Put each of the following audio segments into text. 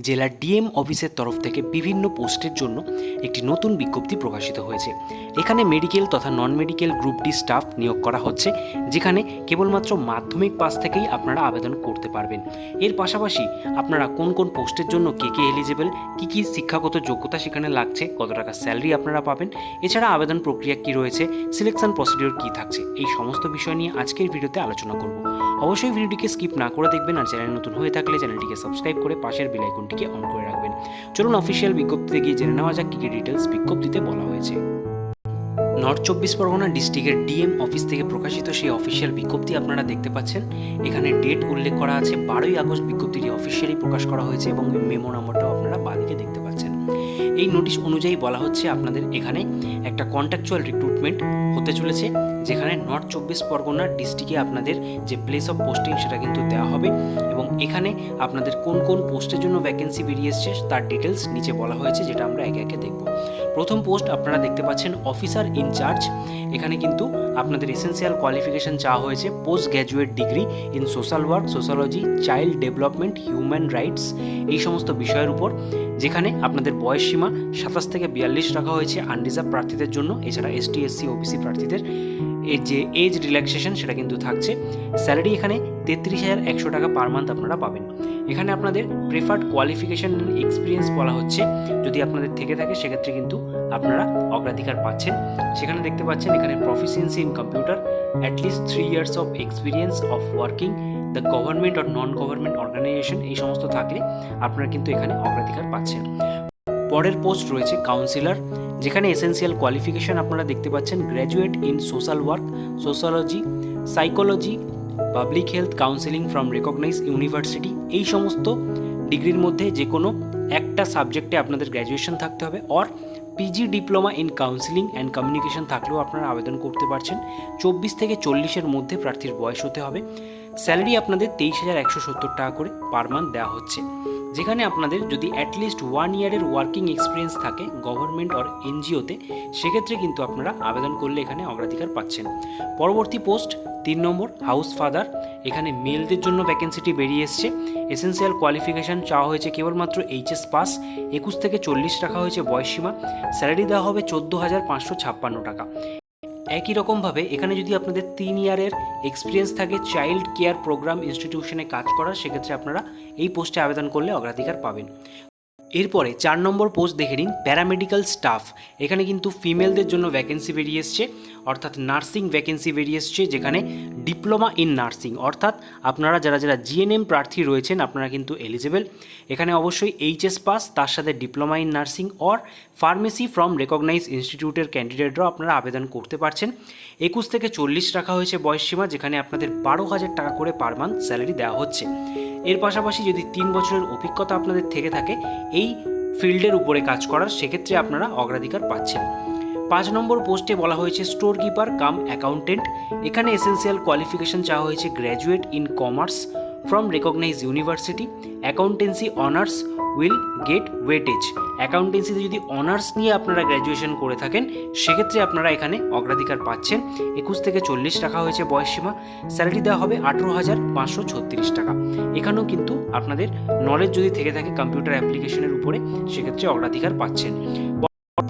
জেলার ডিএম অফিসের তরফ থেকে বিভিন্ন পোস্টের জন্য একটি নতুন বিজ্ঞপ্তি প্রকাশিত হয়েছে। এখানে মেডিকেল তথা non medical group D staff নিয়োগ করা হচ্ছে, যেখানে কেবলমাত্র মাধ্যমিক পাস থেকেই আপনারা আবেদন করতে পারবেন। এর পাশাপাশি আপনারা কোন কোন পোস্টের জন্য কে এলিজেবল, কী শিক্ষাগত যোগ্যতা সেখানে লাগছে, কত টাকা স্যালারি আপনারা পাবেন, এছাড়া আবেদন প্রক্রিয়া কী রয়েছে, সিলেকশন প্রসিডিওর কী থাকছে, এই সমস্ত বিষয় নিয়ে আজকের ভিডিওতে আলোচনা করব। অবশ্যই ভিডিওটিকে স্কিপ না করে দেখবেন, আর চ্যানেল নতুন হয়ে থাকলে চ্যানেলটিকে সাবস্ক্রাইব করে পাশের বেল আইকনটিকে অন করে রাখবেন। চলুন অফিসিয়াল বিজ্ঞপ্তিতে গিয়ে জেনে নেওয়া যাক কী ডিটেলস বিজ্ঞপ্তিতে বলা হয়েছে। নর্থ চব্বিশ পরগনা ডিস্ট্রিক্টের ডিএম অফিস থেকে প্রকাশিত সেই অফিসিয়াল বিজ্ঞপ্তি আপনারা দেখতে পাচ্ছেন। এখানে ডেট উল্লেখ করা আছে 12ই আগস্ট বিজ্ঞপ্তিটি অফিসিয়ালি প্রকাশ করা হয়েছে এবং মেমো নম্বরটাও আপনারা বাদিকে দেখতে পাচ্ছেন। এই নোটিশ অনুযায়ী বলা হচ্ছে আপনাদের এখানে একটা কন্ট্রাকচুয়াল রিক্রুটমেন্ট হতে চলেছে, যেখানে নর্থ চব্বিশ পরগনা ডিস্ট্রিক্টে আপনাদের যে প্লেস অফ পোস্টিং সেটা কিন্তু দেওয়া হবে এবং এখানে আপনাদের কোন কোন পোস্টের জন্য ভ্যাকেন্সি বেরিয়ে এসছে তার ডিটেলস নিচে বলা হয়েছে, যেটা আমরা একে একে দেখব। প্রথম পোস্ট আপনারা দেখতে পাচ্ছেন অফিসার ইনচার্জ। এখানে কিন্তু আপনাদের এসেন্সিয়াল কোয়ালিফিকেশন চাওয়া হয়েছে post graduate degree in social work, sociology, child development, human rights, এই সমস্ত বিষয়ের উপর, যেখানে আপনাদের বয়স সীমা 27 থেকে 42 রাখা হয়েছে আনরিজার্ভ প্রার্থীদের জন্য। এছাড়া এসটি, এসসি, ওবিসি প্রার্থীদের এর যে এজ রিল্যাক্সেশন সেটা কিন্তু থাকছে। স্যালারি এখানে 33,100 টাকা পার মান্থ আপনারা পাবেন। এখানে আপনাদের প্রেফার্ড কোয়ালিফিকেশন এক্সপিরিয়েন্স বলা হচ্ছে, যদি আপনাদের থেকে থাকে সেক্ষেত্রে কিন্তু আপনারা অগ্রাধিকার পাচ্ছেন। সেখানে দেখতে পাচ্ছেন এখানে proficiency in computer, at least 3 years of experience of working the government or non government organisation, এই সমস্ত থাকলে আপনারা কিন্তু এখানে অগ্রাধিকার পাচ্ছেন। পরের পোস্ট রয়েছে কাউন্সিলর, যেখানে এসেন্সিয়াল কোয়ালিফিকেশন আপনারা দেখতে পাচ্ছেন graduate in social work, sociology, psychology, public health counselling from recognise university, এই সমস্ত ডিগ্রির মধ্যে যে কোনো একটা সাবজেক্টে আপনাদের গ্র্যাজুয়েশন থাকতে হবে, or PG diploma in counselling and communication থাকলেও আপনারা আবেদন করতে পারছেন। 24 থেকে 40-এর মধ্যে প্রার্থীর বয়স হতে হবে। স্যালারি আপনাদের 23,170 টাকা করে পার মান্থ দেওয়া হচ্ছে, যেখানে আপনাদের যদি অ্যাটলিস্ট 1 ইয়ারের ওয়ার্কিং এক্সপিরিয়েন্স থাকে গভর্নমেন্ট অর এনজিওতে, সেক্ষেত্রে কিন্তু আপনারা আবেদন করলে এখানে অগ্রাধিকার পাচ্ছেন। পরবর্তী পোস্ট 3 নম্বর হাউস ফাদার। এখানে মেলদের জন্য ভ্যাকেন্সিটি বেরিয়ে এসছে। এসেন্সিয়াল কোয়ালিফিকেশান চাওয়া হয়েছে কেবলমাত্র এইচএস পাস, 21 থেকে 40 রাখা হয়েছে বয়সসীমা। স্যালারি দেওয়া হবে 14,556 টাকা। একই রকমভাবে এখানে যদি আপনাদের 3 ইয়ারের এক্সপিরিয়েন্স থাকে চাইল্ড কেয়ার প্রোগ্রাম ইনস্টিটিউশনে কাজ করার, সেক্ষেত্রে আপনারা এই পোস্টে আবেদন করলে অগ্রাধিকার পাবেন। এরপরে 4 নম্বর পোস্ট দেখে নিন প্যারামেডিক্যাল স্টাফ। এখানে কিন্তু ফিমেলদের জন্য ভ্যাকেন্সি বেরিয়ে এসছে, অর্থাৎ নার্সিং ভ্যাকেন্সি বেরিয়ে এসছে, যেখানে ডিপ্লোমা ইন নার্সিং, অর্থাৎ আপনারা যারা জিএনএম প্রার্থী রয়েছেন আপনারা কিন্তু এলিজেবল। এখানে অবশ্যই এইচএস পাস, তার সাথে diploma in nursing or pharmacy from recognise ইনস্টিটিউটের ক্যান্ডিডেটরাও আপনারা আবেদন করতে পারছেন। 21 থেকে 40 রাখা হয়েছে বয়সসীমা, যেখানে আপনাদের 12,000 টাকা করে পার মান্থ স্যালারি দেওয়া হচ্ছে। এর পাশাপাশি যদি 3 বছরের অভিজ্ঞতা আপনাদের থেকে থাকে এই ফিল্ডের উপরে কাজ করার, সেক্ষেত্রে আপনারা অগ্রাধিকার পাচ্ছেন। 5 নম্বর পোস্টে বলা হয়েছে স্টোর কিপার কাম অ্যাকাউন্টেন্ট। এখানে এসেন্সিয়াল কোয়ালিফিকেশন চাওয়া হয়েছে graduate in commerce from recognise university, accountancy honours will get weightage. অ্যাকাউন্টেন্সিতে যদি অনার্স নিয়ে আপনারা গ্র্যাজুয়েশন করে থাকেন, সেক্ষেত্রে আপনারা এখানে অগ্রাধিকার পাচ্ছেন। 21 থেকে 40 রাখা হয়েছে বয়সসীমা। স্যালারি দেওয়া হবে 18,536 টাকা। এখানেও কিন্তু আপনাদের নলেজ যদি থেকে থাকে কম্পিউটার অ্যাপ্লিকেশনের উপরে, সেক্ষেত্রে অগ্রাধিকার পাচ্ছেন।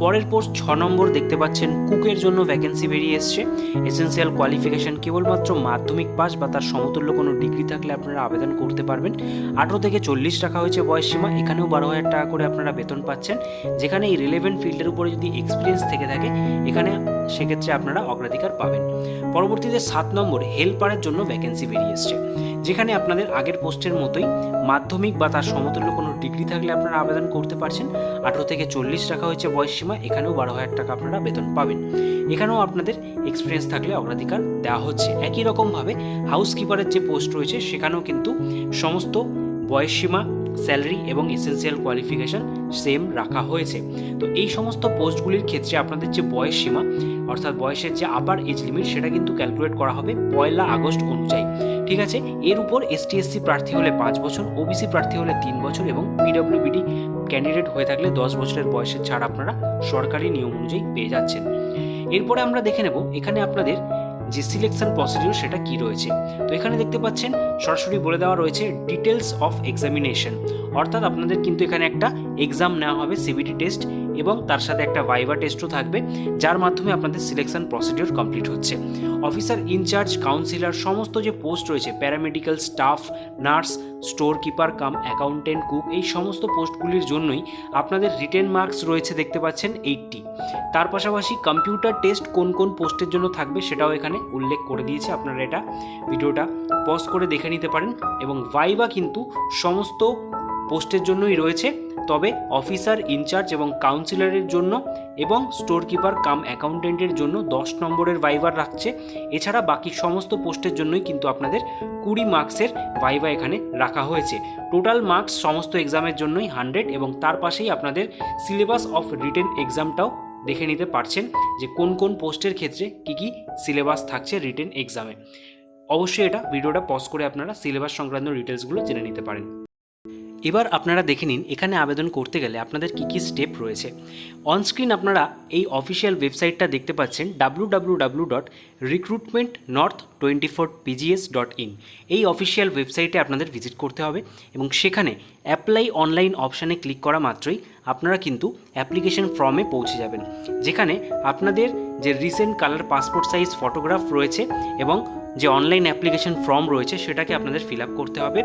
পরের পোস্ট 6 নম্বর দেখতে পাচ্ছেন কুকের জন্য ভ্যাকেন্সি বেরিয়ে এসছে। এসেন্সিয়াল কোয়ালিফিকেশন কেবলমাত্র মাধ্যমিক পাস বা তার সমতুল্য কোনো ডিগ্রি থাকলে আপনারা আবেদন করতে পারবেন। 18 থেকে 40 রাখা হয়েছে বয়সসীমা। এখানেও 12,000 টাকা করে আপনারা বেতন পাচ্ছেন, যেখানে এই রিলেভেন্ট ফিল্ডের উপরে যদি এক্সপিরিয়েন্স থেকে থাকে এখানে, সেক্ষেত্রে আপনারা অগ্রাধিকার পাবেন। পরবর্তীতে 7 নম্বর হেল্পারের জন্য ভ্যাকেন্সি বেরিয়ে এসছে, যেখানে আপনাদের আগের পোস্টের মতোই মাধ্যমিক বা তার সমতুল্য কোনো ডিগ্রি থাকলে আপনারা আবেদন করতে পারছেন। 18 থেকে 40 রাখা হয়েছে বয়সসীমা। এখানেও 12,000 টাকা আপনারা বেতন পাবেন। এখানেও আপনাদের এক্সপিরিয়েন্স থাকলে অগ্রাধিকার দেওয়া হচ্ছে। একই রকমভাবে হাউসকিপারের যে পোস্ট রয়েছে সেখানেও কিন্তু সমস্ত বয়সসীমা, স্যালারি এবং এসেন্সিয়াল কোয়ালিফিকেশান সেম রাখা হয়েছে। তো এই সমস্ত পোস্টগুলির ক্ষেত্রে আপনাদের যে বয়সসীমা, অর্থাৎ বয়সের যে আপার এজ লিমিট, সেটা কিন্তু ক্যালকুলেট করা হবে 1 আগস্ট অনুযায়ী। ঠিক আছে, এর উপর এসটি এসসি প্রার্থী হলে 5 বছর, ওবিসি প্রার্থী হলে 3 বছর এবং পিডব্লিউবিডি ক্যান্ডিডেট হয়ে থাকলে 10 বছরের বয়সের ছাড় আপনারা সরকারি নিয়ম অনুযায়ী পেয়ে যাচ্ছেন। এরপরে আমরা দেখে নেব এখানে আপনাদের যে সিলেকশন প্রসিডিউর সেটা কি রয়েছে। তো এখানে দেখতে পাচ্ছেন সরাসরি বলে দেওয়া রয়েছে ডিটেলস অফ এক্সামিনেশন, অর্থাৎ আপনাদের কিন্তু এখানে একটা এক্সাম নেওয়া হবে সিবিটি টেস্ট এবং তার সাথে একটা ভাইভা টেস্টও থাকবে, যার মাধ্যমে আপনাদের সিলেকশন প্রসিডিউর কমপ্লিট হচ্ছে। অফিসার ইনচার্জ, কাউন্সিলর, সমস্ত যে পোস্ট রয়েছে, paramedical staff, nurse, store keeper cum accountant, cook, এই সমস্ত পোস্টগুলির জন্যই আপনাদের রিটেন মার্কস রয়েছে দেখতে পাচ্ছেন 80। তার পাশাপাশি কম্পিউটার টেস্ট কোন কোন পোস্টের জন্য থাকবে সেটাও এখানে উল্লেখ করে দিয়েছে, আপনারা এটা ভিডিওটা পজ করে দেখে নিতে পারেন। এবং ভাইভা কিন্তু সমস্ত পোস্টের জন্যই রয়েছে, তবে অফিসার ইনচার্জ এবং কাউন্সিলরের জন্য এবং স্টোর কিপার কাম অ্যাকাউন্টেন্টের জন্য 10 নম্বরের ভাইভা রাখছে। এছাড়া বাকি সমস্ত পোস্টের জন্যই কিন্তু আপনাদের 20 মার্কসের ভাইভা এখানে রাখা হয়েছে। টোটাল মার্কস সমস্ত এক্সামের জন্যই 100, এবং তার পাশেই আপনাদের সিলেবাস অফ রিটেন এক্সামটাও দেখে নিতে পারছেন যে কোন কোন পোস্টের ক্ষেত্রে কী কী সিলেবাস থাকছে রিটেন এক্সামে। অবশ্যই এটা ভিডিওটা পজ করে আপনারা সিলেবাস সংক্রান্ত ডিটেলসগুলো জেনে নিতে পারেন। এবার আপনারা দেখে নিন এখানে আবেদন করতে গেলে আপনাদের কী কী স্টেপ রয়েছে। অনস্ক্রিন আপনারা এই অফিসিয়াল ওয়েবসাইটটা দেখতে পাচ্ছেন www.recruitmentnorth24pgs.in। এই অফিসিয়াল ওয়েবসাইটে আপনাদের ভিজিট করতে হবে এবং সেখানে অ্যাপ্লাই অনলাইন অপশানে ক্লিক করা মাত্রই আপনারা কিন্তু অ্যাপ্লিকেশন ফর্মে পৌঁছে যাবেন, যেখানে আপনাদের যে recent colour passport size photograph রয়েছে এবং যে অনলাইন অ্যাপ্লিকেশন ফর্ম রয়েছে সেটাকে আপনাদের ফিল আপ করতে হবে।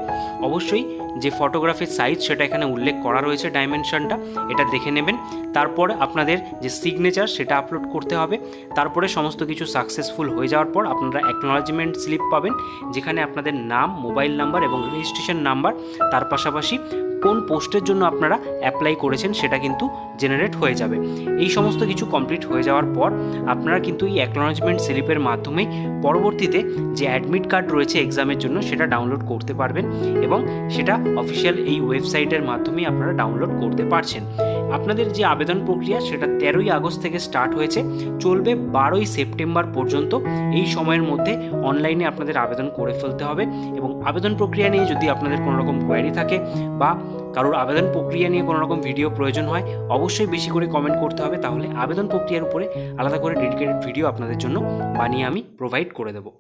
অবশ্যই যে ফটোগ্রাফের সাইজ সেটা এখানে উল্লেখ করা রয়েছে, ডাইমেনশনটা এটা দেখে নেবেন। তারপর আপনাদের যে সিগনেচার সেটা আপলোড করতে হবে। তারপরে সমস্ত কিছু সাকসেসফুল হয়ে যাওয়ার পর আপনারা অ্যাকনলেজমেন্ট স্লিপ পাবেন, যেখানে আপনাদের নাম, মোবাইল নাম্বার এবং রেজিস্ট্রেশন নাম্বার, তার পাশাপাশি কোন পোস্টের জন্য আপনারা অ্যাপ্লাই করেছেন সেটা কিন্তু জেনারেট হয়ে যাবে। এই সমস্ত কিছু কমপ্লিট হয়ে যাওয়ার পর আপনারা কিন্তু এই অ্যাকনলেজমেন্ট স্লিপের মাধ্যমেই পরবর্তীতে যে অ্যাডমিট কার্ড রয়েছে এক্সামের জন্য সেটা ডাউনলোড করতে পারবেন, এবং সেটা অফিসিয়াল এই ওয়েবসাইটের মাধ্যমেই আপনারা ডাউনলোড করতে পারছেন। আপনাদের যে আবেদন প্রক্রিয়া সেটা 13ই আগস্ট থেকে স্টার্ট হয়েছে, চলবে 12ই সেপ্টেম্বর পর্যন্ত। এই সময়ের মধ্যে অনলাইনে আপনাদের আবেদন করে ফেলতে হবে। এবং আবেদন প্রক্রিয়া নিয়ে যদি আপনাদের কোনো রকম কোয়ারি থাকে বা কারোর আবেদন প্রক্রিয়া নিয়ে কোনো রকম ভিডিও প্রয়োজন হয়, অবশ্যই বেশি করে কমেন্ট করতে হবে, তাহলে আবেদন প্রক্রিয়ার উপরে আলাদা করে ডেডিকেটেড ভিডিও আপনাদের জন্য বানিয়ে আমি প্রোভাইড করে দেবো।